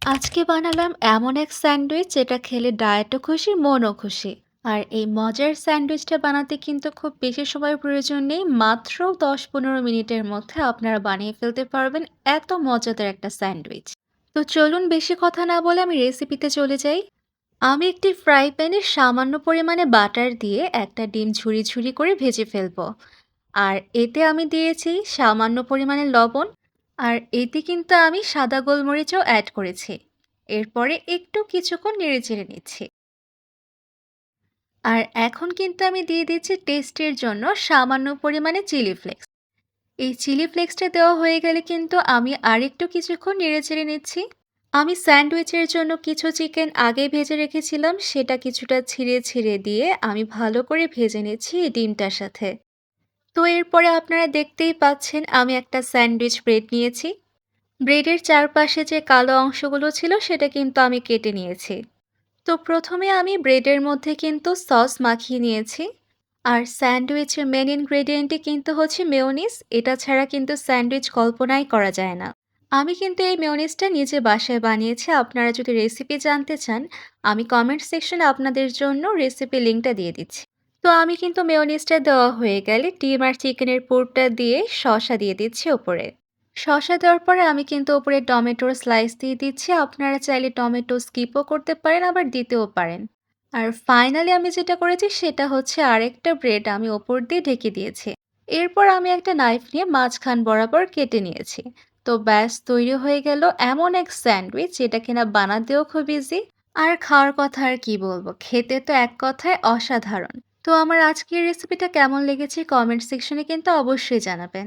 আজকে বানালাম এমন এক স্যান্ডউইচ যেটা খেলে ডায়েটও খুশি মনও খুশি। আর এই মজার স্যান্ডউইচটা বানাতে কিন্তু খুব বেশি সময় প্রয়োজন নেই, মাত্র ১০-১৫ মিনিটের মধ্যে আপনারা বানিয়ে ফেলতে পারবেন এত মজাদার একটা স্যান্ডউইচ। তো চলুন বেশি কথা না বলে আমি রেসিপিতে চলে যাই। আমি একটি ফ্রাই প্যানে সামান্য পরিমাণে বাটার দিয়ে একটা ডিম ঝুরি ঝুরি করে ভেজে ফেলবো। আর এতে আমি দিয়েছি সামান্য পরিমাণে লবণ। আর এতে কিন্তু আমি সাদা গোলমরিচও অ্যাড করেছি। এরপরে একটু কিছুক্ষণ নেড়েচেড়ে নিচ্ছি। আর এখন কিন্তু আমি দিয়ে দিচ্ছি টেস্টের জন্য সামান্য পরিমাণে চিলি ফ্লেক্স। এই চিলি ফ্লেক্সটা দেওয়া হয়ে গেলে কিন্তু আমি আরেকটু কিছুক্ষণ নেড়েচেড়ে নিচ্ছি। আমি স্যান্ডউইচের জন্য কিছু চিকেন আগে ভেজে রেখেছিলাম, সেটা কিছুটা ছিঁড়ে ছিঁড়ে দিয়ে আমি ভালো করে ভেজে নিচ্ছি এই ডিমটার সাথে। তো এরপরে আপনারা দেখতেই পাচ্ছেন আমি একটা স্যান্ডউইচ ব্রেড নিয়েছি। ব্রেডের চারপাশে যে কালো অংশগুলো ছিল সেটা কিন্তু আমি কেটে নিয়েছি। তো প্রথমে আমি ব্রেডের মধ্যে কিন্তু সস মাখিয়ে নিয়েছি। আর স্যান্ডউইচের মেন ইনগ্রেডিয়েন্টই কিন্তু হচ্ছে মেয়োনিজ। এটা ছাড়া কিন্তু স্যান্ডউইচ কল্পনাই করা যায় না। আমি কিন্তু এই মেয়োনিজটা নিজে বাসায় বানিয়েছি। আপনারা যদি রেসিপি জানতে চান, আমি কমেন্ট সেকশনে আপনাদের জন্য রেসিপি লিঙ্কটা দিয়ে দিচ্ছি। তো আমি কিন্তু মেয়োনিজটা দেওয়া হয়ে গেলে ডিম আর চিকেনের পুরটা দিয়ে শসা দিয়ে দিচ্ছি ওপরে। শসা দেওয়ার পরে আমি কিন্তু ওপরে টমেটোর স্লাইস দিয়ে দিচ্ছি। আপনারা চাইলে টমেটো স্কিপও করতে পারেন, আবার দিতেও পারেন। আর ফাইনালি আমি যেটা করেছি সেটা হচ্ছে আরেকটা ব্রেড আমি ওপর দিয়ে ঢেকে দিয়েছি। এরপর আমি একটা নাইফ নিয়ে মাঝখান বরাবর কেটে নিয়েছি। তো ব্যাস তৈরি হয়ে গেল এমন এক স্যান্ডউইচ যেটা কিনা বানাতেও খুব ইজি। আর খাওয়ার কথা আর কি বলবো, খেতে তো এক কথায় অসাধারণ। তো আমার আজকের রেসিপিটা কেমন লেগেছে কমেন্ট সেকশনে কিন্তু অবশ্যই জানাবেন।